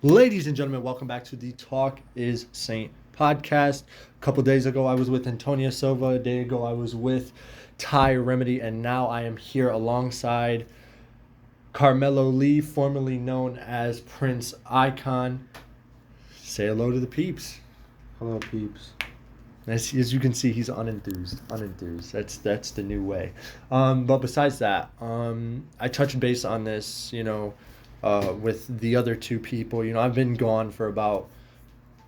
Ladies and gentlemen, welcome back to the Talk is Saint podcast. A couple days ago, I was with Antonio Silva. A day ago, I was with Ty Remedy. And now I am here alongside Carmelo Lee, formerly known as Prince Icon. Say hello to the peeps. Hello, peeps. As you can see, he's unenthused. That's the new way. But besides that, I touched base on this, with the other two people. I've been gone for about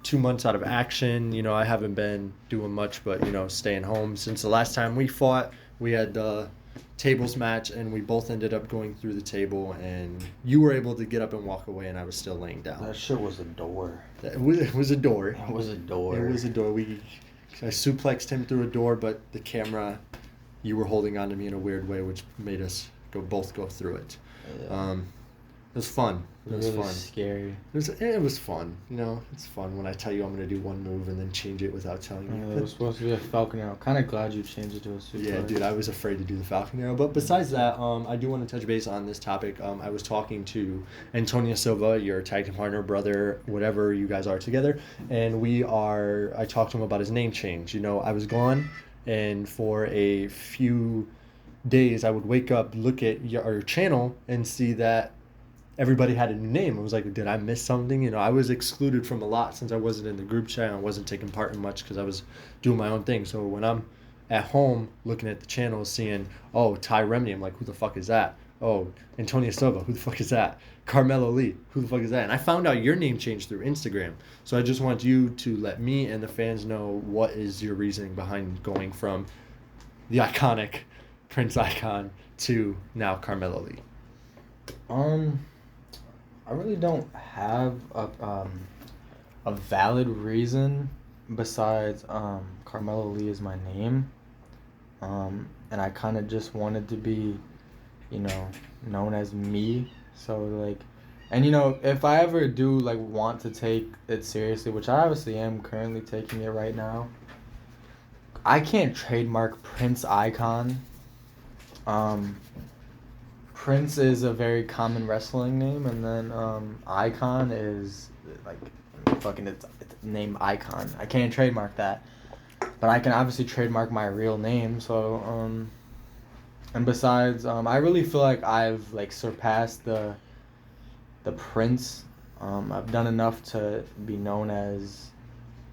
2 months out of action. I haven't been doing much but, staying home. Since the last time we fought, we had the tables match, and we both ended up going through the table, and you were able to get up and walk away, and I was still laying down. That shit was a door. It was a door. It was a door. It was a door. I suplexed him through a door, but the camera, you were holding on to me in a weird way, which made us both go through it. Yeah. It was fun. It was really fun. Scary. It was fun. It's fun when I tell you I'm going to do one move and then change it without telling you. Yeah, it was supposed to be a Falcon Arrow. Kind of glad you changed it to a super. Yeah, dude, I was afraid to do the Falcon Arrow. But besides that, I do want to touch base on this topic. I was talking to Antonio Silva, your tag team partner, brother, whatever you guys are together, and I talked to him about his name change. I was gone, and for a few days, I would wake up, look at your channel, and see that everybody had a new name. I was like, did I miss something? I was excluded from a lot since I wasn't in the group chat. I wasn't taking part in much because I was doing my own thing. So when I'm at home looking at the channel, seeing, oh, Ty Remedy, I'm like, who the fuck is that? Oh, Antonio Silva, who the fuck is that? Carmelo Lee, who the fuck is that? And I found out your name changed through Instagram. So I just want you to let me and the fans know what is your reasoning behind going from the iconic Prince Icon to now Carmelo Lee. I really don't have a valid reason besides Carmelo Lee is my name. And I kind of just wanted to be, known as me. So if I ever do want to take it seriously, which I obviously am currently taking it right now, I can't trademark Prince Icon. Prince is a very common wrestling name, and then Icon is it's name Icon. I can't trademark that, but I can obviously trademark my real name. So and besides, I really feel like I've surpassed the Prince. I've done enough to be known as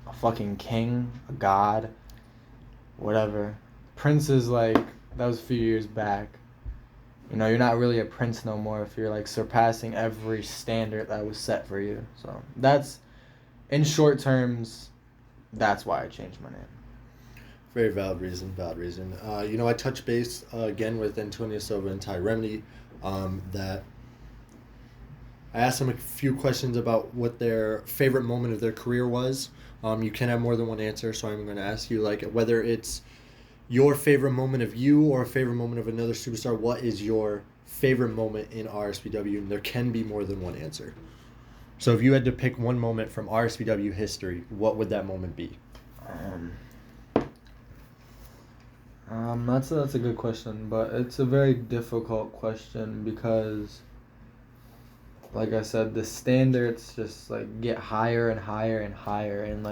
a fucking king, a god, whatever. Prince is that was a few years back. You're not really a prince no more if you're surpassing every standard that was set for you. So that's, in short terms, that's why I changed my name. Very valid reason. I touched base again with Antonio Silva and Ty Remedy. That I asked them a few questions about what their favorite moment of their career was. You can have more than one answer, so I'm going to ask you whether it's your favorite moment of you or a favorite moment of another superstar. What is your favorite moment in RSPW? And there can be more than one answer. So if you had to pick one moment from RSPW history, what would that moment be? That's a good question, but it's a very difficult question because, like I said, the standards just get higher and higher and higher, and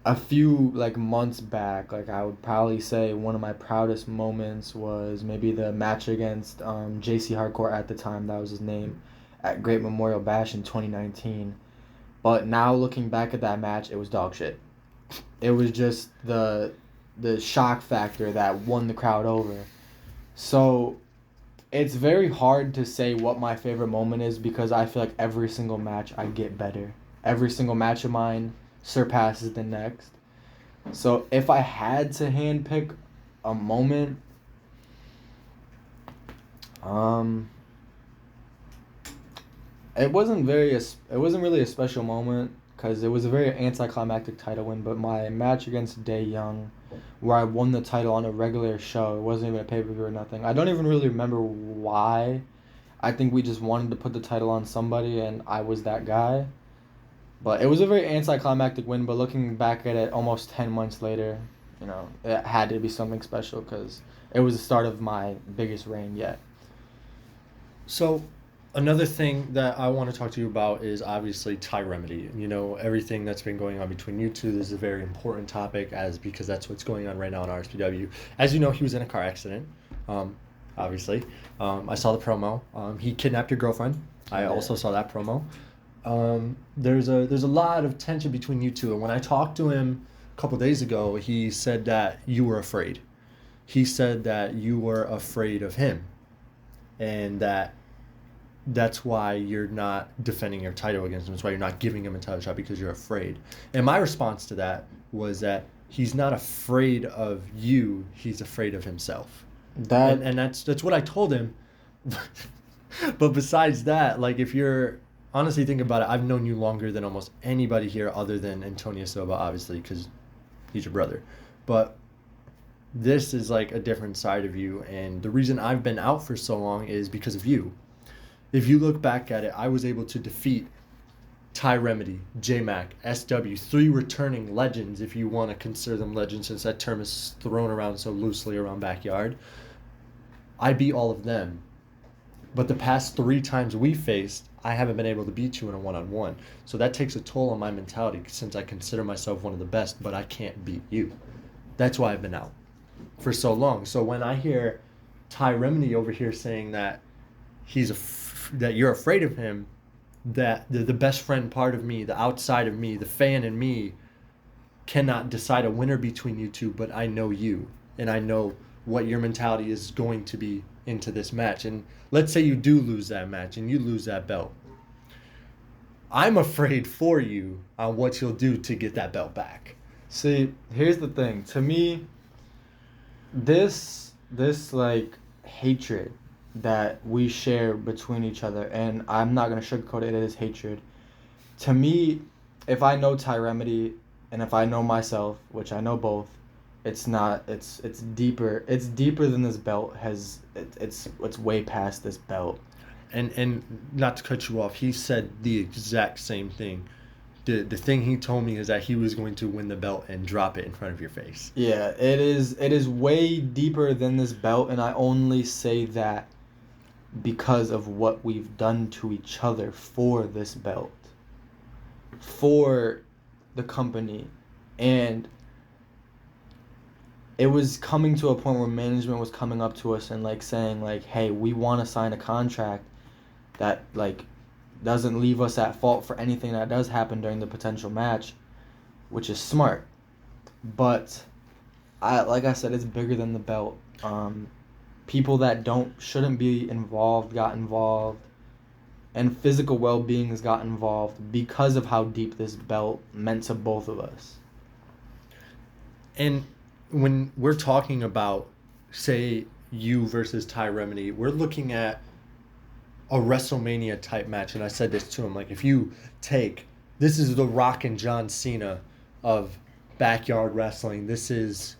a few months back, I would probably say one of my proudest moments was maybe the match against JC Hardcore at the time, that was his name, at Great Memorial Bash in 2019. But now looking back at that match, it was dog shit. It was just the shock factor that won the crowd over. So it's very hard to say what my favorite moment is because I feel like every single match I get better. Every single match of mine surpasses the next. So if I had to handpick a moment, it wasn't really a special moment because it was a very anticlimactic title win. But my match against Dae Young, where I won the title on a regular show, it wasn't even a pay-per-view or nothing. I don't even really remember why. I think we just wanted to put the title on somebody, and I was that guy. But it was a very anticlimactic win, but looking back at it almost 10 months later, it had to be something special because it was the start of my biggest reign yet. So Another thing that I want to talk to you about is obviously Ty Remedy. You know, everything that's been going on between you two. This is a very important topic because that's what's going on right now in RSPW. As you know, he was in a car accident. Um, obviously, I saw the promo. He kidnapped your girlfriend. I also saw that promo. There's a lot of tension between you two, and when I talked to him a couple days ago, he said that you were afraid. He said that you were afraid of him, and that's why you're not defending your title against him. That's why you're not giving him a title shot, because you're afraid. And my response to that was that he's not afraid of you, he's afraid of himself. And that's what I told him. But besides that, like, if you're honestly thinking about it, I've known you longer than almost anybody here other than Antonio Silva, obviously, because he's your brother. But this is like a different side of you, and the reason I've been out for so long is because of you. If you look back at it, I was able to defeat Ty Remedy, J-Mac, SW, 3 returning legends, if you want to consider them legends, since that term is thrown around so loosely around Backyard. I beat all of them. But the past 3 times we faced, I haven't been able to beat you in a one-on-one. So that takes a toll on my mentality, since I consider myself one of the best, but I can't beat you. That's why I've been out for so long. So when I hear Ty Remedy over here saying that that you're afraid of him, that the best friend part of me, the outside of me, the fan in me cannot decide a winner between you two, but I know you, and I know what your mentality is going to be into this match. And let's say you do lose that match and you lose that belt. I'm afraid for you on what you'll do to get that belt back. See, here's the thing. To me, this like hatred that we share between each other, and I'm not gonna sugarcoat it, it is hatred. To me, if I know Ty Remedy and if I know myself, which I know both, it's deeper. It's deeper than this belt it's way past this belt. And not to cut you off, he said the exact same thing. The thing he told me is that he was going to win the belt and drop it in front of your face. Yeah, it is way deeper than this belt, and I only say that because of what we've done to each other for this belt, for the company. And it was coming to a point where management was coming up to us and like saying like, hey, we want to sign a contract that like doesn't leave us at fault for anything that does happen during the potential match, which is smart. But like I said, it's bigger than the belt. People that shouldn't be involved got involved, and physical well-being has got involved because of how deep this belt meant to both of us. And when we're talking about, say, you versus Ty Remedy, we're looking at a WrestleMania type match. And I said this to him, like, if you this is the Rock and John Cena of backyard wrestling. This is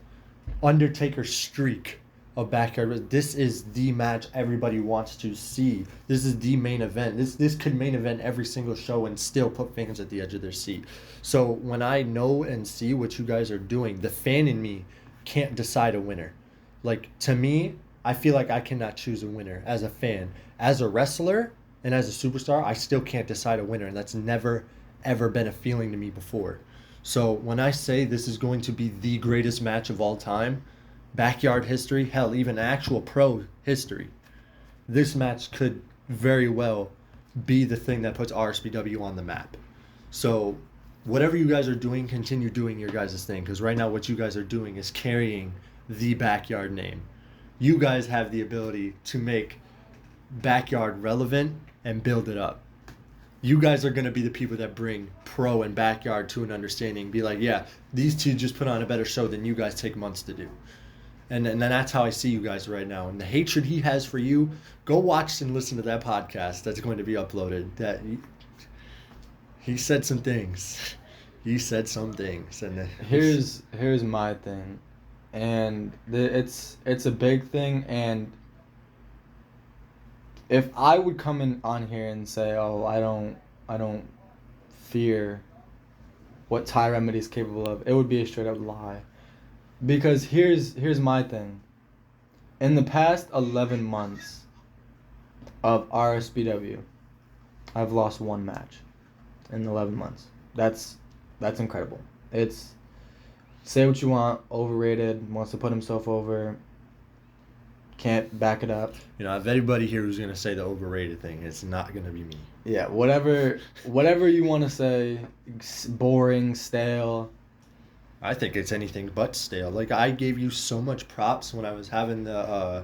Undertaker's streak of backyard. This is the match everybody wants to see. This is the main event. This could main event every single show and still put fans at the edge of their seat. So when I know and see what you guys are doing, the fan in me can't decide a winner. Like, to me, I feel like I cannot choose a winner as a fan. As a wrestler and as a superstar, I still can't decide a winner, and that's never, ever been a feeling to me before. So when I say this is going to be the greatest match of all time, backyard history, hell, even actual pro history, this match could very well be the thing that puts RSPW on the map. So whatever you guys are doing, continue doing your guys' thing, because right now what you guys are doing is carrying the backyard name. You guys have the ability to make backyard relevant and build it up. You guys are going to be the people that bring pro and backyard to an understanding. Be like, yeah, these two just put on a better show than you guys take months to do. And that's how I see you guys right now. And the hatred he has for you, go watch and listen to that podcast that's going to be uploaded. That he said some things. He said some things. And here's my thing, and it's a big thing. And if I would come in on here and say, oh, I don't fear what Ty Remedy is capable of, it would be a straight up lie. Because here's my thing. In the past 11 months, of RSPW, I've lost one match in 11 months. That's incredible. It's, say what you want, overrated, wants to put himself over, can't back it up. You know, if anybody here who's gonna say the overrated thing, it's not gonna be me. Yeah, whatever you want to say, boring, stale. I think it's anything but stale. Like, I gave you so much props when I was having the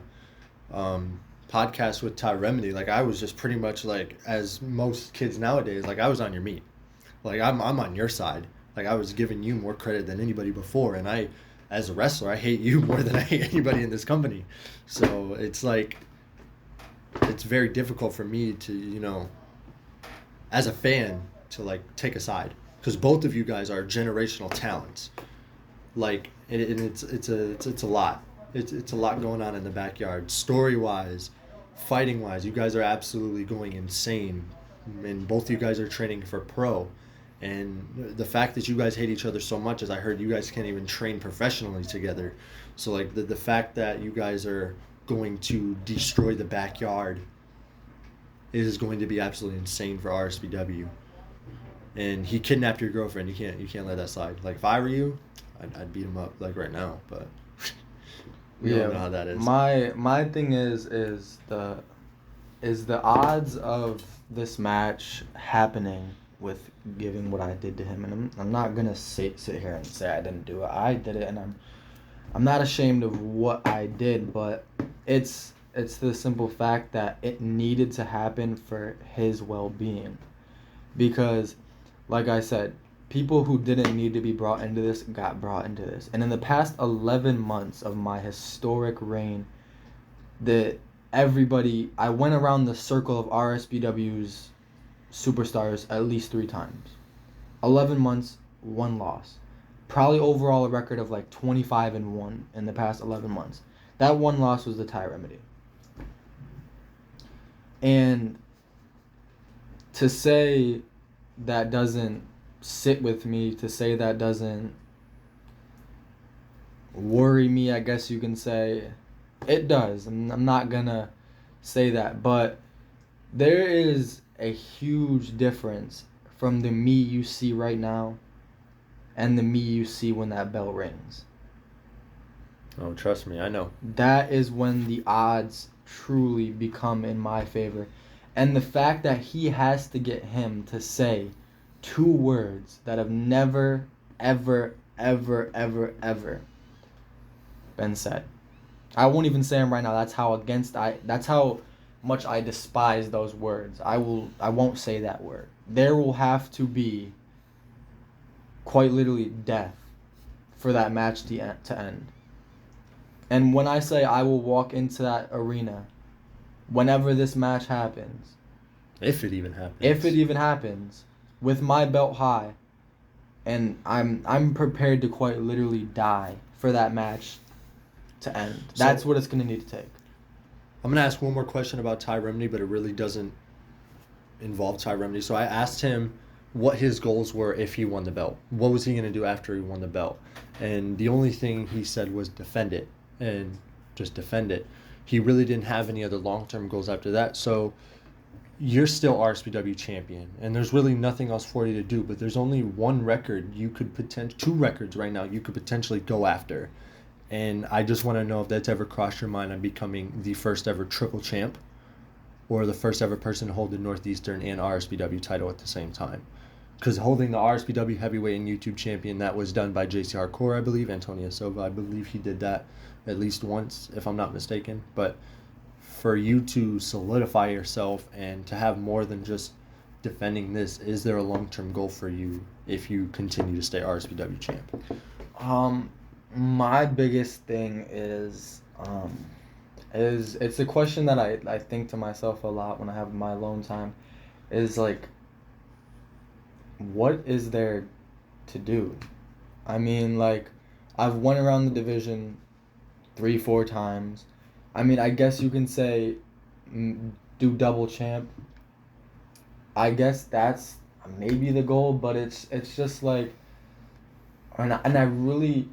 podcast with Ty Remedy. Like, I was just pretty much like, as most kids nowadays, like, I was on your meat. Like, I'm on your side. Like, I was giving you more credit than anybody before, and I, as a wrestler, I hate you more than I hate anybody in this company. So it's like, it's very difficult for me to, you know, as a fan, to like take a side, because both of you guys are generational talents. Like, and it's a lot. It's a lot going on in the backyard, story wise, fighting wise. You guys are absolutely going insane, and both of you guys are training for pro. And the fact that you guys hate each other so much is, I heard you guys can't even train professionally together. So like the fact that you guys are going to destroy the backyard is going to be absolutely insane for RSPW. And he kidnapped your girlfriend. You can't let that slide. Like, if I were you, I'd beat him up like right now. But we don't know how that is. My thing is the odds of this match happening with giving what I did to him, and I'm not gonna sit here and say I didn't do it. I did it, and I'm not ashamed of what I did, but it's the simple fact that it needed to happen for his well-being. Because, like I said, people who didn't need to be brought into this got brought into this. And in the past 11 months of my historic reign, I went around the circle of RSPW's superstars at least 3 times. 11 months, 1 loss. Probably overall a record of like 25-1 in the past 11 months. That 1 loss was the Ty Remedy. And to say that doesn't sit with me, to say that doesn't worry me, I guess you can say, it does. I'm not gonna say that, but there is a huge difference from the me you see right now and the me you see when that bell rings. Oh, trust me, I know. That is when the odds truly become in my favor. And the fact that he has to get him to say 2 words that have never, ever, ever, ever, ever been said. I won't even say them right now. That's how much I despise those words. I won't say that word. There will have to be quite literally death for that match to end. And when I say I will walk into that arena, whenever this match happens, if it even happens, with my belt high, and I'm prepared to quite literally die for that match to end. That's what it's going to need to take. I'm going to ask one more question about Ty Remedy, but it really doesn't involve Ty Remedy. So I asked him what his goals were if he won the belt. What was he going to do after he won the belt? And the only thing he said was defend it, and just defend it. He really didn't have any other long-term goals after that. So you're still RSPW champion, and there's really nothing else for you to do, but there's only 1 record you could 2 records right now you could potentially go after. And I just want to know if that's ever crossed your mind on becoming the first ever triple champ, or the first ever person to hold the Northeastern and RSPW title at the same time. Because holding the RSPW heavyweight and YouTube champion, that was done by JC Hardcore, I believe. Antonio Silva, I believe he did that at least once, if I'm not mistaken. But for you to solidify yourself and to have more than just defending this, is there a long-term goal for you if you continue to stay RSPW champ? My biggest thing is it's a question that I think to myself a lot when I have my alone time, is like, what is there to do? I mean, like, I've went around the division 3-4 times. I mean, I guess you can say do double champ. I guess that's maybe the goal, but it's just like, and I really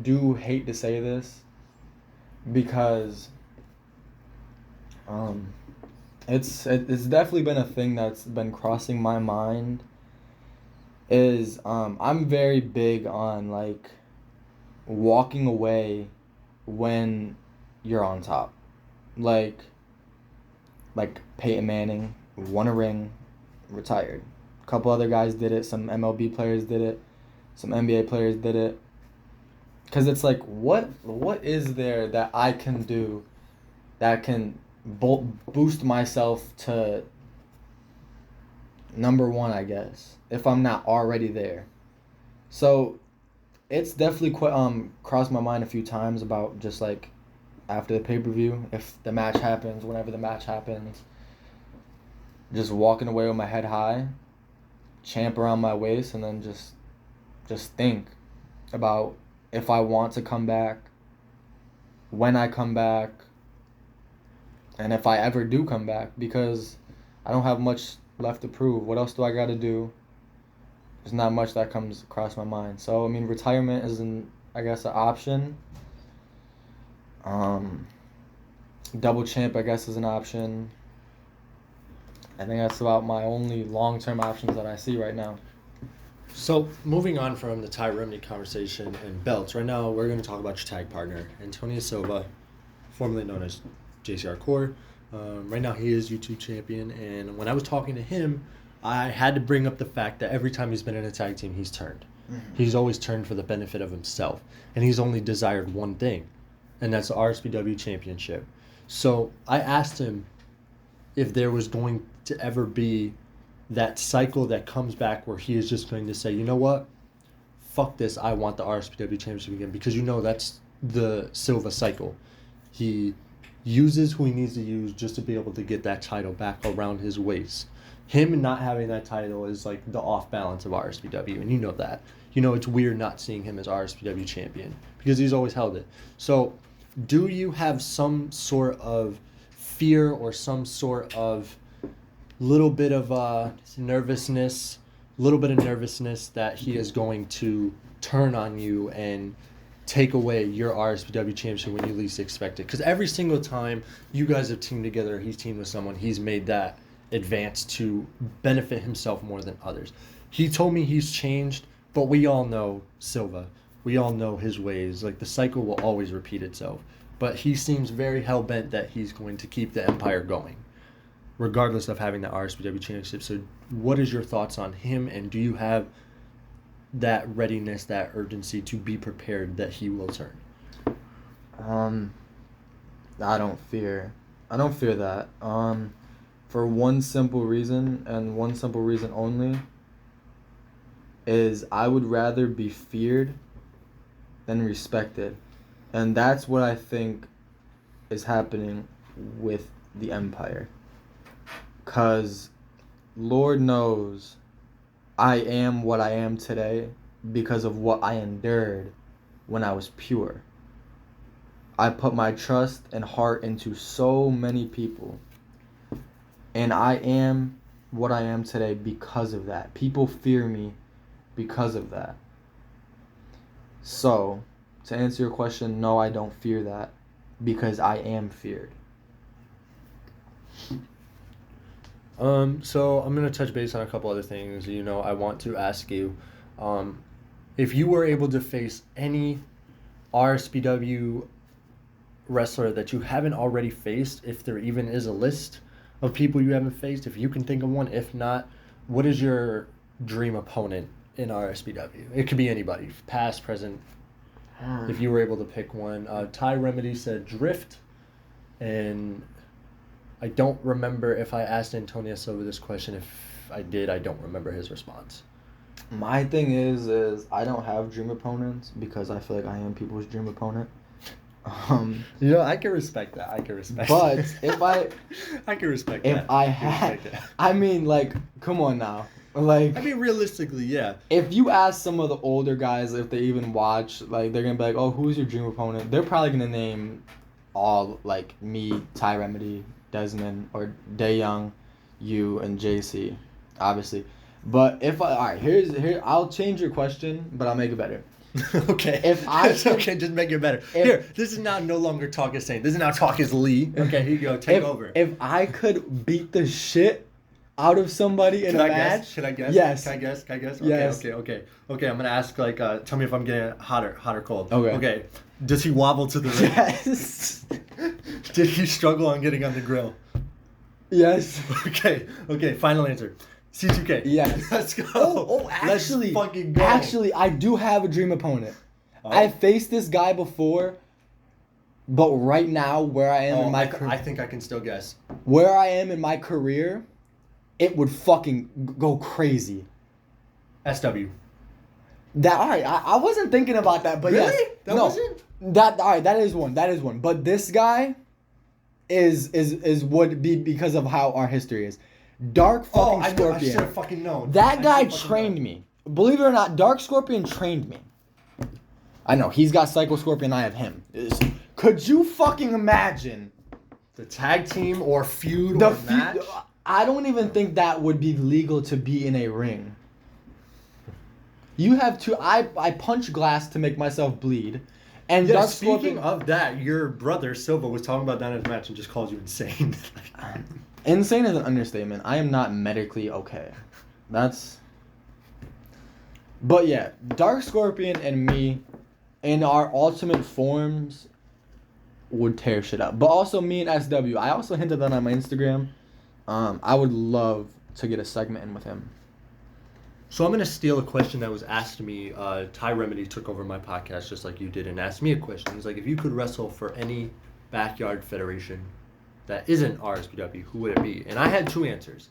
do hate to say this, because It's definitely been a thing that's been crossing my mind. Is I'm very big on like walking away when you're on top, like Peyton Manning won a ring, retired. A couple other guys did it. Some MLB players did it. Some NBA players did it. Cause it's like what is there that I can do that can boost myself to number one, I guess, if I'm not already there. So it's definitely crossed my mind a few times about just like after the pay-per-view, if the match happens, whenever the match happens, just walking away with my head high, champ around my waist, and then just think about if I want to come back, when I come back, and if I ever do come back, because I don't have much left to prove. What else do I got to do? There's not much that comes across my mind. So, I mean, retirement is, I guess, an option. Double champ, I guess, is an option. I think that's about my only long-term options that I see right now. So, moving on from the Ty Remney conversation and belts, right now we're going to talk about your tag partner, Antonio Silva, formerly known as JCR Core. Right now he is YouTube champion, and when I was talking to him, I had to bring up the fact that every time he's been in a tag team, he's turned. Mm-hmm. He's always turned for the benefit of himself, and he's only desired one thing, and that's the RSPW championship. So I asked him if there was going to ever be that cycle that comes back where he is just going to say, you know what, fuck this, I want the RSPW championship again, because that's the Silva cycle. He uses who he needs to use just to be able to get that title back around his waist. Him not having that title is like the off balance of RSPW, and you know that. You know, it's weird not seeing him as RSPW champion because he's always held it. So do you have some sort of fear or some sort of little bit of nervousness that he is going to turn on you and take away your RSPW championship when you least expect it? Because every single time you guys have teamed together, he's teamed with someone, he's made that advance to benefit himself more than others. He told me he's changed, but we all know Silva. We all know his ways. Like, the cycle will always repeat itself. But he seems very hell-bent that he's going to keep the empire going, regardless of having the RSPW championship. So what is your thoughts on him, and do you have that readiness, that urgency to be prepared that he will turn? I don't fear that. For one simple reason, and one simple reason only, is I would rather be feared than respected. And that's what I think is happening with the Empire. 'Cause Lord knows I am what I am today because of what I endured when I was pure. I put my trust and heart into so many people. And I am what I am today because of that. People fear me because of that. So, to answer your question, no, I don't fear that because I am feared. So I'm going to touch base on a couple other things. I want to ask you, if you were able to face any RSPW wrestler that you haven't already faced, if there even is a list of people you haven't faced, if you can think of one. If not, what is your dream opponent in RSPW? It could be anybody, past, present. If you were able to pick one. Ty Remedy said Drift, and I don't remember if I asked Antonio Silva this question. If I did, I don't remember his response. My thing is I don't have dream opponents because I feel like I am people's dream opponent. I can respect that. But if I can respect if that. I had, I mean, like, come on now. Like, I mean, realistically, yeah. If you ask some of the older guys if they even watch, like, they're gonna be like, "Oh, who's your dream opponent?" They're probably gonna name all, like, me, Ty Remedy, Desmond, or Dae Young, you, and JC, obviously. But if I'll change your question, but I'll make it better. Okay. If I It's could- okay, just make it better. Here, this is now no longer Talk as Saint. This is now Talk as Lee. Okay, here you go. Take over. If I could beat the shit out of somebody in Should a I match, guess? Should I guess? Yes. Can I guess? Can I guess? Yes. Okay. I'm gonna ask tell me if I'm getting hot or cold. Okay. Okay. Does he wobble to the ring? Yes. Did he struggle on getting on the grill? Yes. Okay. Final answer. C2K. Yes. Let's go. Actually, Let's fucking go. Actually, I do have a dream opponent. Oh. I faced this guy before, but right now, where I am in my I think I can still guess. where I am in my career, it would fucking go crazy. SW. That all right? I wasn't thinking about that, but Really? yes, That no, wasn't? that all right. That is one. But this guy is would be because of how our history is. Dark fucking I should Scorpion. have fucking known. That guy I should've fucking trained known. me. Believe it or not, Dark Scorpion trained me. I know, he's got Psycho Scorpion, I have him. Could you fucking imagine The tag team or feud the or match? I don't even think that would be legal to be in a ring. You have to I punch glass to make myself bleed. And Yeah, Dark speaking Scorpion of that, your brother Silva was talking about that in his match and just called you insane. Insane is an understatement. I am not medically okay. But yeah, Dark Scorpion and me in our ultimate forms would tear shit up. But also me and SW. I also hinted that on my Instagram. I would love to get a segment in with him. So I'm going to steal a question that was asked to me. Ty Remedy took over my podcast just like you did and asked me a question. He's like, if you could wrestle for any backyard federation that isn't RSPW, who would it be? And I had two answers.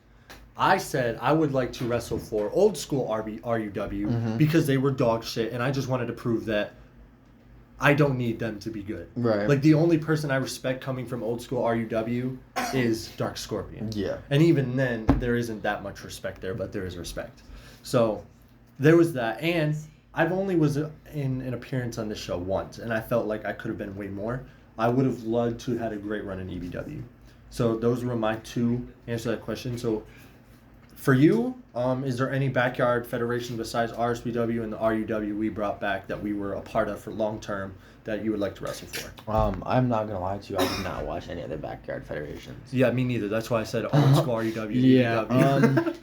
I said I would like to wrestle for old school RUW because they were dog shit, and I just wanted to prove that I don't need them to be good. Right. Like, the only person I respect coming from old school RUW is Dark Scorpion. Yeah. And even then, there isn't that much respect there, but there is respect. So there was that. And I've only was in an appearance on this show once, and I felt like I could have been way more. I would have loved to have had a great run in EBW. So those were my two answers to that question. So for you, is there any backyard federation besides RSPW and the RUW we brought back that we were a part of for long term that you would like to wrestle for? I'm not gonna lie to you. I did not watch any other backyard federations. Yeah, me neither. That's why I said old school RUW. Yeah. EBW.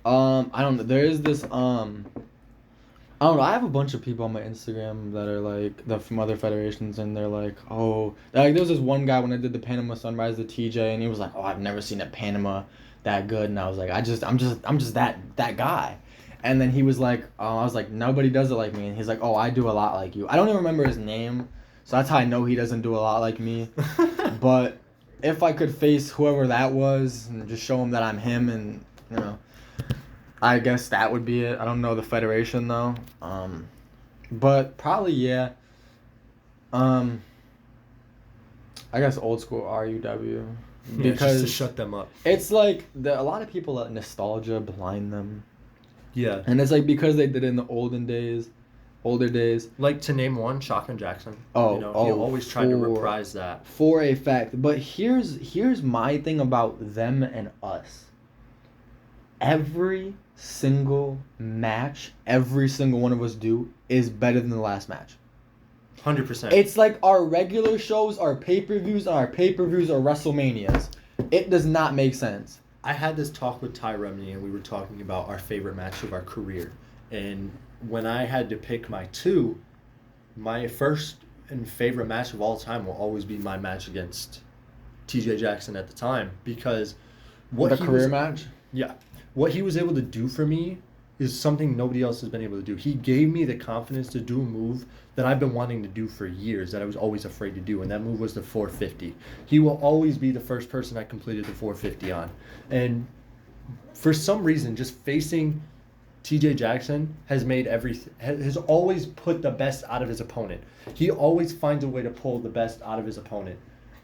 I don't know. There is this I don't know. I have a bunch of people on my Instagram that are like from other federations, and they're like, oh, like there was this one guy when I did the Panama Sunrise, the TJ, and he was like, oh, I've never seen a Panama that good, and I was like, I'm just that guy, and then he was like, I was like, nobody does it like me, and he's like, oh, I do a lot like you. I don't even remember his name, so that's how I know he doesn't do a lot like me, but if I could face whoever that was and just show him that I'm him, and you know. I guess that would be it. I don't know the federation though. But probably yeah. I guess old school RUW just because to shut them up. it's like a lot of people let nostalgia blind them, Yeah. and it's like because they did it in the older days. Like, to name one, Shotgun Jackson. Oh, he always tried to for- reprise that. For a fact. But here's my thing about them and us. Every single match, every single one of us do is better than the last match. 100%. It's like our regular shows, our pay-per-views, our WrestleManias. It does not make sense. I had this talk with Ty Remney, and we were talking about our favorite match of our career. And when I had to pick my two, my first and favorite match of all time will always be my match against TJ Jackson at the time, because The career match? Yeah. What he was able to do for me is something nobody else has been able to do. He gave me the confidence to do a move that I've been wanting to do for years that I was always afraid to do, and that move was the 450. He will always be the first person I completed the 450 on. And for some reason, just facing TJ Jackson has always put the best out of his opponent. He always finds a way to pull the best out of his opponent.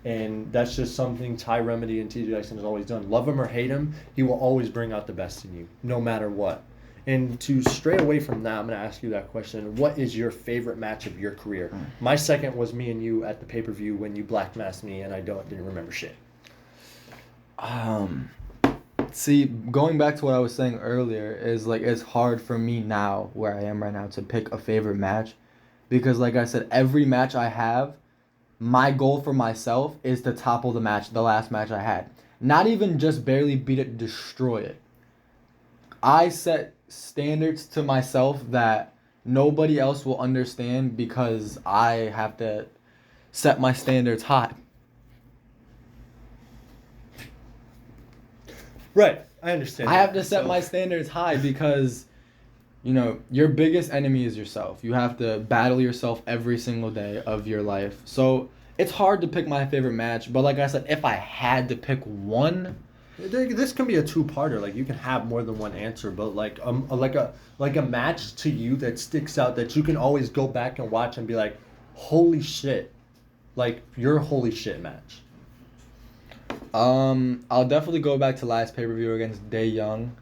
And that's just something Ty Remedy and TJ Jackson has always done. Love him or hate him, he will always bring out the best in you, no matter what. And to stray away from that, I'm going to ask you that question. What is your favorite match of your career? My second was me and you at the pay-per-view when you black masked me, and I didn't remember shit. See, going back to what I was saying earlier is like it's hard for me now where I am right now to pick a favorite match because like I said every match I have my goal for myself is to topple the last match I had. Not even just barely beat it, destroy it. I set standards to myself that nobody else will understand because I have to set my standards high. Right, I understand. I have to set my standards high because, you know, your biggest enemy is yourself. You have to battle yourself every single day of your life. So it's hard to pick my favorite match, but like I said, if I had to pick one, this can be a two-parter. Like you can have more than one answer, but like a match to you that sticks out that you can always go back and watch and be like, holy shit, like your holy shit match. I'll definitely go back to last pay-per-view against Dae Young.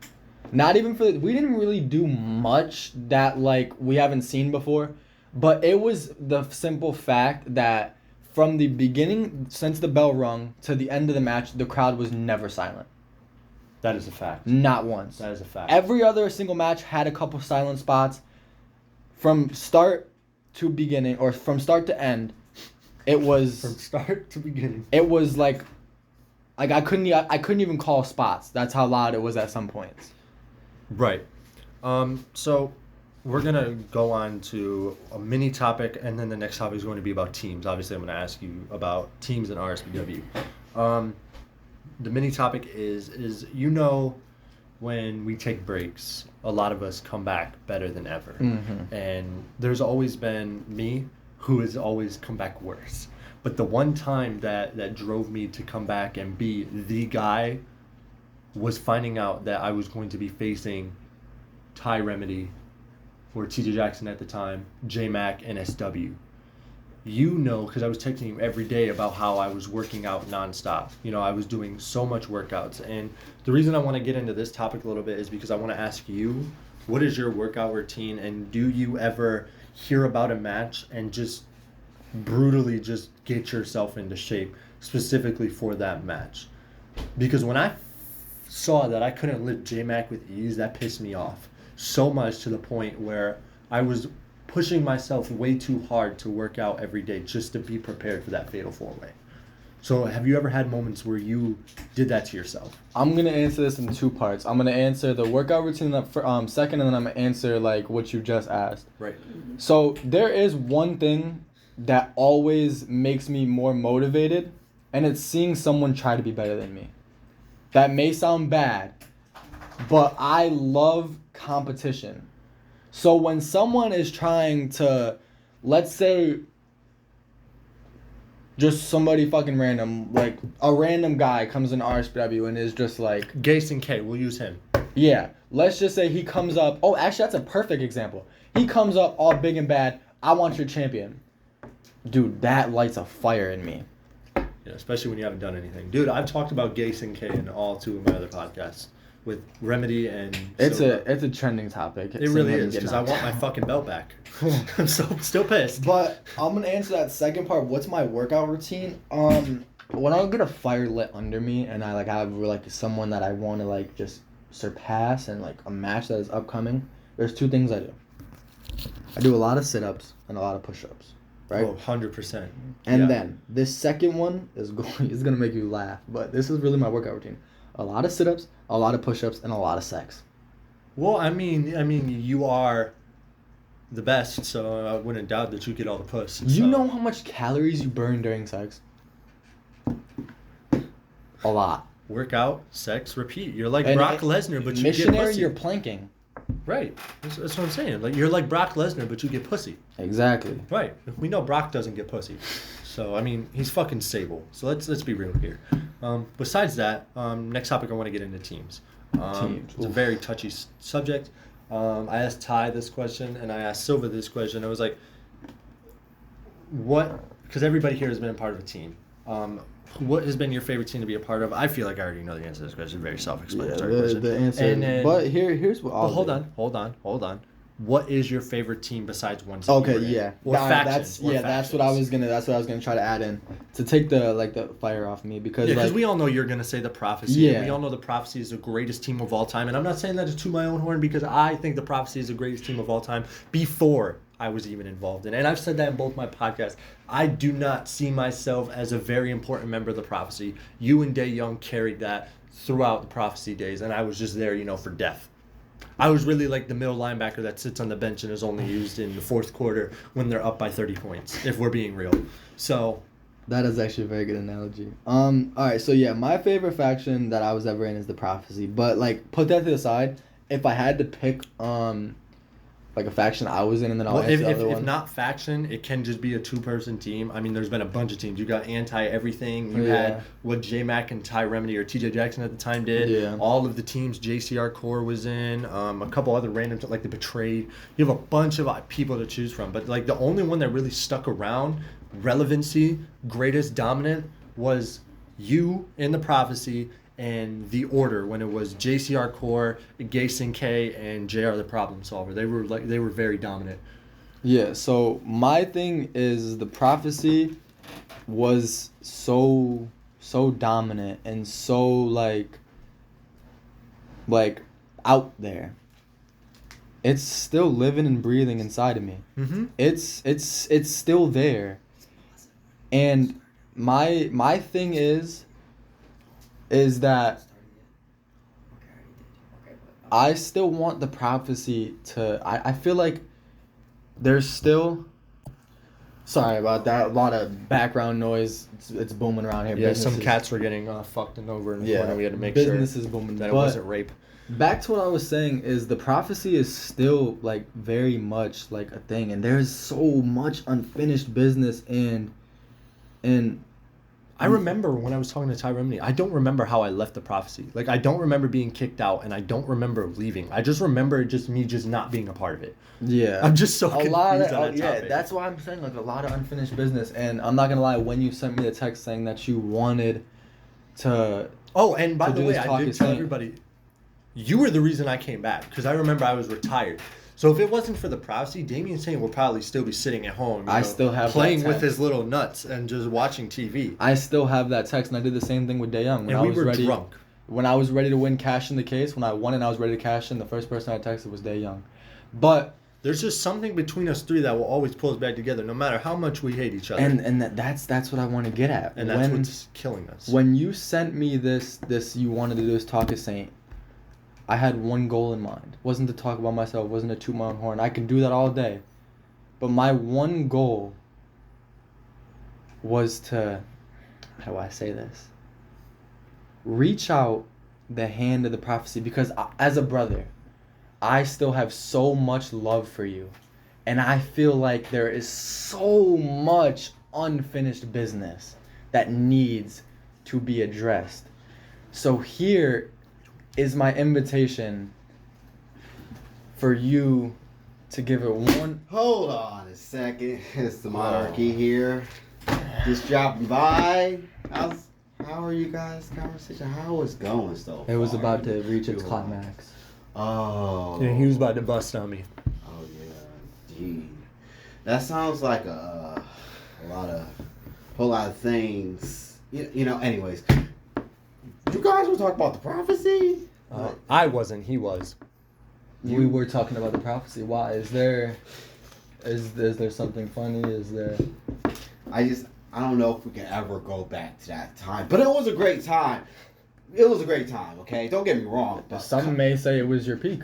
Not even we didn't really do much that like we haven't seen before, but it was the simple fact that from the beginning, since the bell rung, to the end of the match, the crowd was never silent. That is a fact. Not once. That is a fact. Every other single match had a couple silent spots. From start to beginning, or from start to end, it was... From start to beginning. It was like I couldn't even call spots. That's how loud it was at some points. Right. So... We're going to go on to a mini topic, and then the next topic is going to be about teams. Obviously, I'm going to ask you about teams and RSPW. The mini topic is you know when we take breaks, a lot of us come back better than ever. Mm-hmm. And there's always been me who has always come back worse. But the one time that drove me to come back and be the guy was finding out that I was going to be facing Ty Remedy, or TJ Jackson at the time, J-Mac, and SW. You know, because I was texting you every day about how I was working out nonstop. You know, I was doing so much workouts. And the reason I want to get into this topic a little bit is because I want to ask you, what is your workout routine? And do you ever hear about a match and just brutally just get yourself into shape specifically for that match? Because when I saw that I couldn't lift J-Mac with ease, that pissed me off so much to the point where I was pushing myself way too hard to work out every day just to be prepared for that fatal four-way. So have you ever had moments where you did that to yourself? I'm going to answer this in two parts. I'm going to answer the workout routine second, and then I'm going to answer like what you just asked. Right. So there is one thing that always makes me more motivated, and it's seeing someone try to be better than me. That may sound bad, but I love competition. So when someone is trying to, let's say, just somebody fucking random, like a random guy comes in RSPW and is just like... Gason K, we'll use him. Yeah, let's just say he comes up... Oh, actually, that's a perfect example. He comes up all big and bad, I want your champion. Dude, that lights a fire in me. Yeah, especially when you haven't done anything. Dude, I've talked about Gason K in all two of my other podcasts with Remedy and... It's a trending topic. It really is, because I want my fucking belt back. I'm still pissed. But I'm going to answer that second part. What's my workout routine? When I get a fire lit under me and I have like someone that I want to like just surpass and like a match that is upcoming, there's two things I do. I do a lot of sit-ups and a lot of push-ups. Right? Oh, 100%. And then this second one is gonna make you laugh, but this is really my workout routine. A lot of sit-ups, a lot of push-ups, and a lot of sex. Well, I mean, you are the best, so I wouldn't doubt that you get all the puss. You know how much calories you burn during sex? A lot. Workout, sex, repeat. You're like And Brock Lesnar, but you get missionary, pussy. you're planking. Right. That's what I'm saying. Like you're like Brock Lesnar, but you get pussy. Exactly. Right. We know Brock doesn't get pussy. So, I mean, he's fucking stable. So let's be real here. Besides that, next topic I want to get into teams. Teams. It's a very touchy subject. I asked Ty this question, and I asked Silva this question. I was like, what, because everybody here has been a part of a team. What has been your favorite team to be a part of? I feel like I already know the answer to this question. It's a very self-explanatory question. The answer. And then, but here's what. Hold on. what is your favorite team besides one team? Okay, yeah. Or factions. That's what I was gonna try to add in to take the fire off me because we all know you're gonna say the Prophecy. Yeah. We all know the Prophecy is the greatest team of all time, and I'm not saying that to toot my own horn because I think the Prophecy is the greatest team of all time before I was even involved in it. And I've said that in both my podcasts. I do not see myself as a very important member of the Prophecy. You and Day Young carried that throughout the Prophecy days, and I was just there, for death. I was really like the middle linebacker that sits on the bench and is only used in the fourth quarter when they're up by 30 points, if we're being real. So that is actually a very good analogy. All right, so yeah, my favorite faction that I was ever in is the Prophecy. But put that to the side. If I had to pick a faction I was in, and then I'll answer the other one. If not faction, it can just be a 2-person team. I mean, there's been a bunch of teams. You got anti-everything. You had what J-Mac and Ty Remedy or TJ Jackson at the time did. Yeah. All of the teams JCR Core was in. A couple other random, like the Betrayed. You have a bunch of people to choose from. But the only one that really stuck around, relevancy, greatest dominant, was you in the Prophecy and the Order when it was JCR Core, Gayson K, and JR the Problem Solver. They were very dominant. Yeah, so my thing is the Prophecy was so dominant and so out there. It's still living and breathing inside of me. Mm-hmm. It's still there. And my thing is that I still want the Prophecy to... I feel like there's still... Sorry about that. A lot of background noise. It's booming around here. Yeah, some cats were getting fucked and over in the corner. We had to make sure business is booming. that it wasn't rape. Back to what I was saying is the Prophecy is still very much a thing. And there's so much unfinished business and I remember when I was talking to Ty Remedy, I don't remember how I left the Prophecy. I don't remember being kicked out, and I don't remember leaving. I just remember me not being a part of it. Yeah. I'm just so confused on that topic. Yeah, that's why I'm saying, a lot of unfinished business. And I'm not going to lie, when you sent me the text saying that you wanted to... Oh, and by the way, I did tell everybody, you were the reason I came back, because I remember I was retired. So if it wasn't for the Prophecy, Damian Saint would probably still be sitting at home. I still have playing with his little nuts and just watching TV. I still have that text, and I did the same thing with Day Young. And we were drunk. When I was ready to win cash in the case, when I won and I was ready to cash in, the first person I texted was Day Young. But there's just something between us three that will always pull us back together, no matter how much we hate each other. And that's what I want to get at. And that's what's killing us. When you sent me this you wanted to do this Talk of Saint, I had one goal in mind. It wasn't to talk about myself. It wasn't to toot my own horn. I could do that all day. But my one goal was to, how do I say this? Reach out the hand of the Prophecy. Because as a brother, I still have so much love for you. And I feel like there is so much unfinished business that needs to be addressed. So here is my invitation for you to give it one... Hold on a second. It's the Monarchy here. Just dropping by. How are you guys' conversation? How is it going so far? It was about to reach its climax. Oh. Yeah, he was about to bust on me. Oh, yeah. Indeed. That sounds like a whole lot of things. Anyways. You guys were talking about the Prophecy? I wasn't. He was. We were talking about the Prophecy. Why? Is there something funny? Is there... I don't know if we can ever go back to that time. But it was a great time. It was a great time, okay? Don't get me wrong. But some may say it was your peak.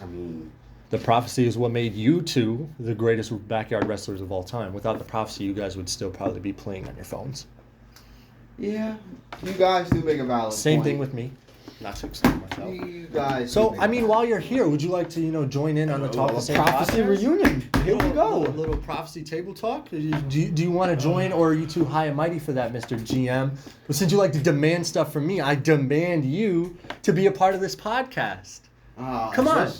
I mean... The Prophecy is what made you two the greatest backyard wrestlers of all time. Without the Prophecy, you guys would still probably be playing on your phones. Yeah, you guys do make a valid Same point. thing with me. Not to explain myself. You guys. So, I mean, while you're here, would you like to, join in on the Talk of Saint Prophecy podcast? reunion. Here we go. A little Prophecy table talk. Do you want to join, or are you too high and mighty for that, Mr. GM? But since you like to demand stuff from me, I demand you to be a part of this podcast. Come on.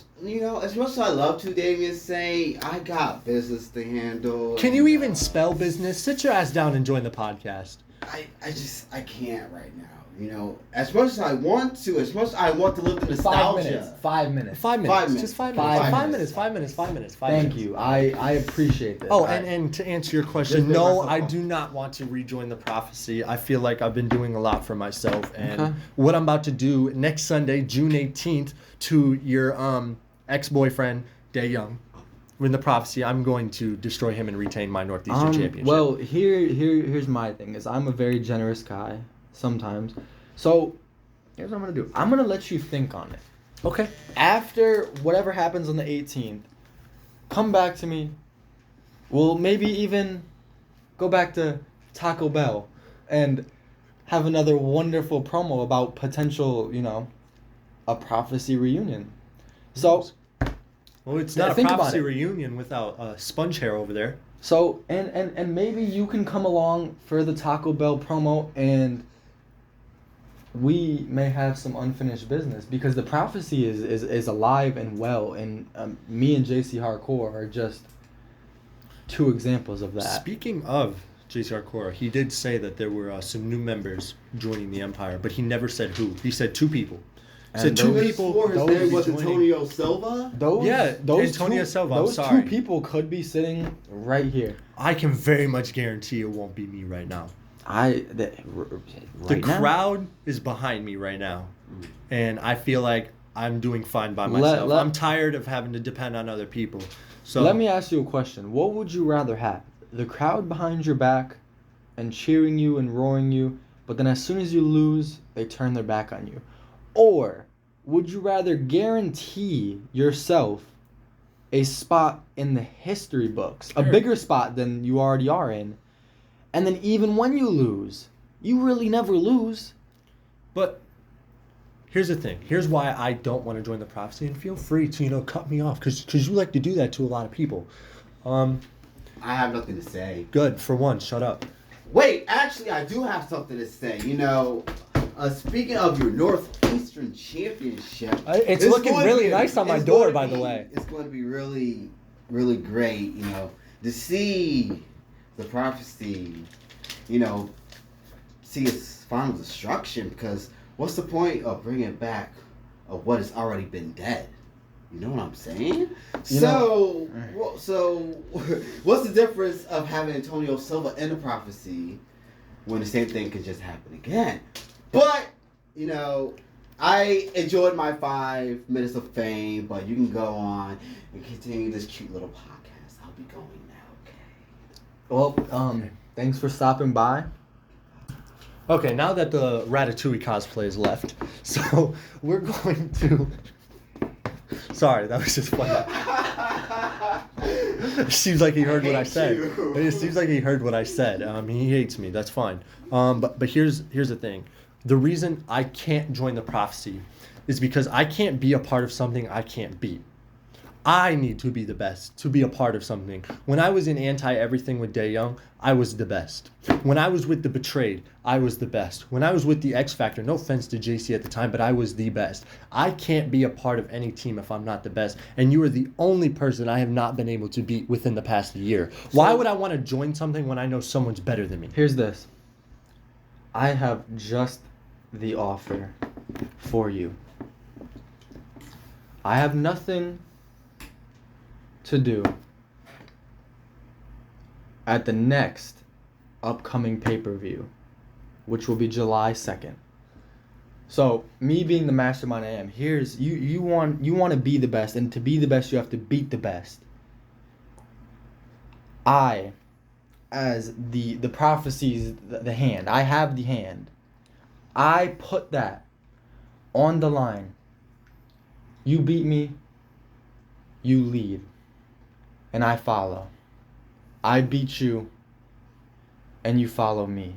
As much as I love to, Damian Saint, I got business to handle. Can you even spell business? Sit your ass down and join the podcast. I can't right now. You know, as much as I want to, as much as I want to live the nostalgia. 5 minutes. 5 minutes. Just 5 minutes. 5 minutes. 5 minutes. Thank you. I appreciate that. Oh, and to answer your question, no, I do not want to rejoin the prophecy. I feel like I've been doing a lot for myself, and what I'm about to do next Sunday, June 18th, to your ex-boyfriend, Dae Young, in the prophecy, I'm going to destroy him and retain my Northeastern championship. Well, here's my thing, is I'm a very generous guy sometimes. So, here's what I'm going to do. I'm going to let you think on it. Okay. After whatever happens on the 18th, come back to me. We'll maybe even go back to Taco Bell and have another wonderful promo about potential, a prophecy reunion. So, well, it's not a prophecy reunion without Sponge Hair over there. So, and maybe you can come along for the Taco Bell promo, and we may have some unfinished business, because the prophecy is alive and well, and me and JC Hardcore are just two examples of that. Speaking of JC Hardcore, he did say that there were some new members joining the Empire, but he never said who. He said 2 people. So And 2 people. His name was Antonio Silva? Antonio Silva. I'm sorry. Those 2 people could be sitting right here. I can very much guarantee it won't be me right now. The crowd is behind me right now, and I feel like I'm doing fine by myself. I'm tired of having to depend on other people. So let me ask you a question. What would you rather have? The crowd behind your back and cheering you and roaring you, but then as soon as you lose, they turn their back on you? Or would you rather guarantee yourself a spot in the history books, a bigger spot than you already are in, and then even when you lose, you really never lose? But here's the thing. Here's why I don't want to join the prophecy, and feel free to cut me off, because you like to do that to a lot of people. I have nothing to say. Good. For one, shut up. Wait, actually, I do have something to say. Speaking of your Northeastern championship, it's looking really nice on my door, by the way. It's going to be really, really great, to see the prophecy, see its final destruction, because what's the point of bringing back of what has already been dead? You know what I'm saying? So what's the difference of having Antonio Silva in the prophecy when the same thing could just happen again? But, I enjoyed my 5 minutes of fame, but you can go on and continue this cute little podcast. I'll be going now, okay? Well, thanks for stopping by. Okay, now that the Ratatouille cosplay is left, so we're going to... Sorry, that was just funny. It seems like he heard what I said. It seems like he heard what I said. He hates me. That's fine. But here's the thing. The reason I can't join the prophecy is because I can't be a part of something I can't beat. I need to be the best to be a part of something. When I was in Anti-Everything with Dae Young, I was the best. When I was with The Betrayed, I was the best. When I was with the X Factor, no offense to JC at the time, but I was the best. I can't be a part of any team if I'm not the best. And you are the only person I have not been able to beat within the past year. Why would I want to join something when I know someone's better than me? Here's this. I have just the offer for you. I have nothing to do at the next upcoming pay-per-view, which will be July 2nd. So, me being the mastermind I am, here's you want to be the best, and to be the best you have to beat the best. I, as the prophecies, the hand, I have the hand. I put that on the line. You beat me, you lead, and I follow. I beat you, and you follow me.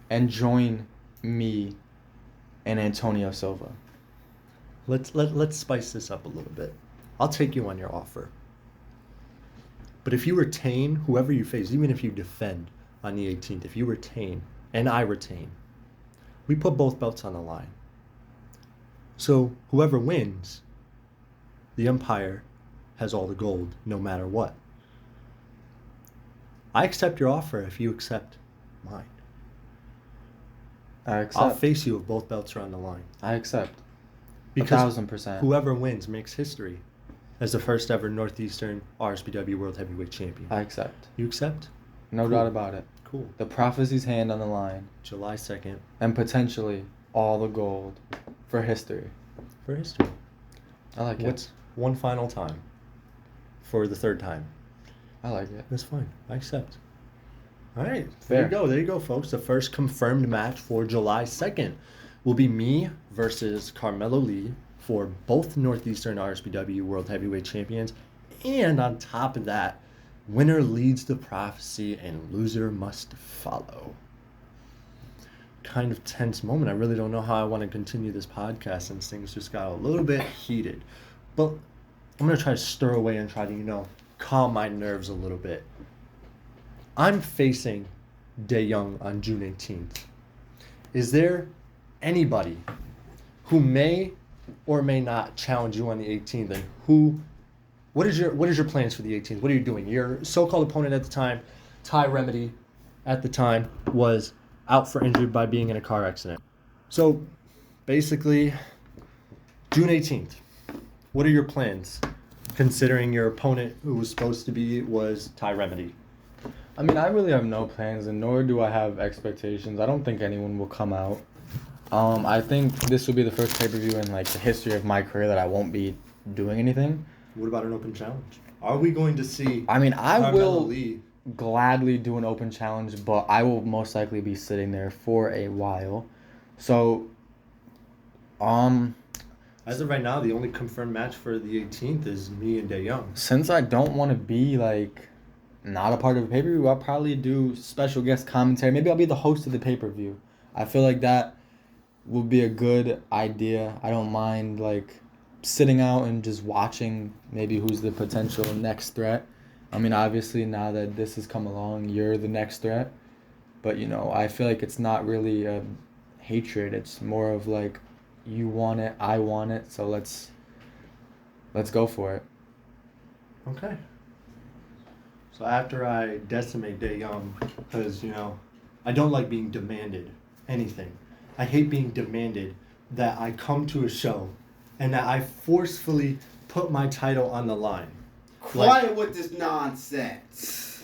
And join me and Antonio Silva. Let's spice this up a little bit. I'll take you on your offer. But if you retain whoever you face, even if you defend on the 18th, if you retain and I retain, we put both belts on the line. So whoever wins, the Empire has all the gold no matter what. I accept your offer if you accept mine. I I'll accept. face you if both belts are on the line. I accept. Because 1,000%. whoever wins makes history as the first ever Northeastern RSPW World Heavyweight Champion. I accept. You accept? No Cool. doubt about it. Cool. The prophecy's hand on the line. July 2nd. And potentially all the gold for history. For history. I like What's it. one final time? For the third time. I like it. That's fine. I accept. All right. Fair. There you go. There you go, folks. The first confirmed match for July 2nd will be me versus Carmelo Lee for both Northeastern RSPW World Heavyweight Champions. And on top of that, winner leads the prophecy and loser must follow. Kind of tense moment. I really don't know how I want to continue this podcast since things just got a little bit heated. But I'm going to try to stir away and try to, calm my nerves a little bit. I'm facing Dae Young on June 18th. Is there anybody who may or may not challenge you on the 18th? And what is your plans for the 18th? What are you doing? Your so-called opponent at the time, Ty Remedy, at the time was out for injury by being in a car accident. So basically, June 18th. What are your plans, considering your opponent who was supposed to be was Ty Remedy? I mean, I really have no plans, and nor do I have expectations. I don't think anyone will come out. I think this will be the first pay-per-view in the history of my career that I won't be doing anything. What about an open challenge? Are we going to see? I mean, I Carmelo will Lee? gladly do an open challenge, but I will most likely be sitting there for a while. So, As of right now, the only confirmed match for the 18th is me and Dae Young. since I don't want to be not a part of a pay-per-view, I'll probably do special guest commentary. Maybe I'll be the host of the pay-per-view. I feel like that will be a good idea. I don't mind sitting out and just watching maybe who's the potential next threat. I mean, obviously now that this has come along, you're the next threat. But I feel like it's not really a hatred. It's more of you want it, I want it, so let's go for it. Okay. So after I decimate Dae Young, because, I don't like being demanded anything. I hate being demanded that I come to a show and that I forcefully put my title on the line. Quiet with this nonsense.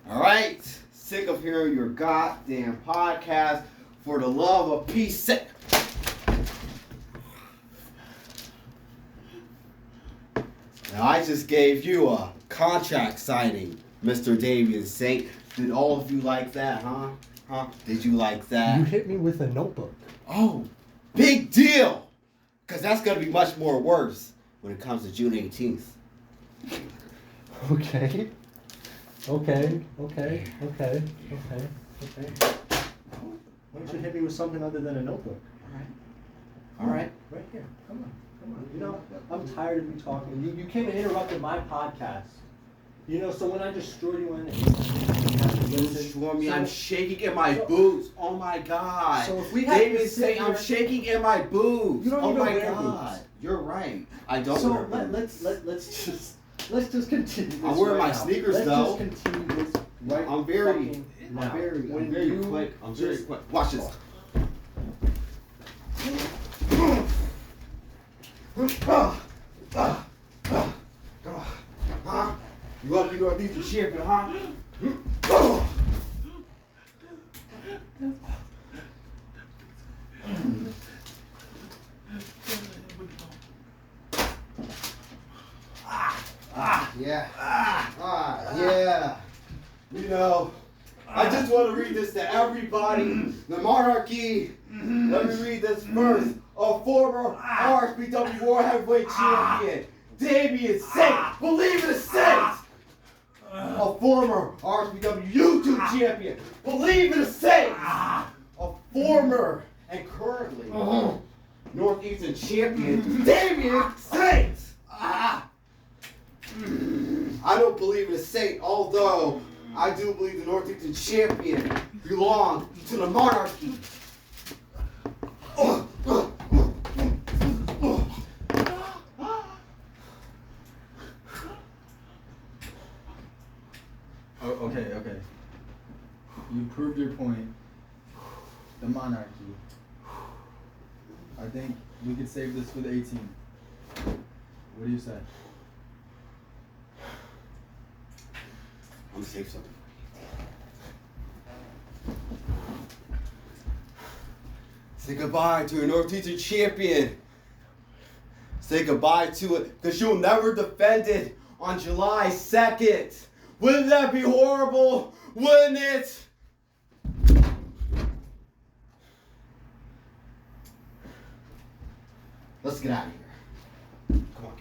All right? Sick of hearing your goddamn podcast. For the love of peace. Now, I just gave you a contract signing, Mr. Davian Saint. Did all of you like that, huh? Did you like that? You hit me with a notebook. Oh, big deal! Because that's going to be much more worse when it comes to June 18th. Okay. Why don't you hit me with something other than a notebook? All right. Right here. Come on. I'm tired of you talking. You came and interrupted my podcast. So when I destroy you in You destroy me. I'm shaking in my boots. Oh my God. So if we have David to sit say I'm here- shaking in my boots. You don't oh even my wear God. boots. You're right. I don't So wear boots. let's just continue this. I'm wearing right my now. sneakers, let's though. Just continue this right. I'm very fucking now. When very you quick. I'm very just- quick. Watch this. Huh? You want to be Northeastern champion, huh? Yeah. I just want to read this to everybody. The monarchy. Let me read this first. A former RSPW World Heavyweight Champion, Davian Saint. Believe it, Saint. A former RSPW YouTube champion. Believe it, Saint. A former and currently Northeastern champion, Davian Saint. I don't believe in a saint, although I do believe the Northeastern champion belongs to the monarchy. Okay. You proved your point. I think we could save this for the 18. What do you say? I'm gonna save something. Say goodbye to your Northeastern champion. Say goodbye to it, because you'll never defend it on July 2nd. Wouldn't that be horrible? Wouldn't it? Let's get out of here. Come on,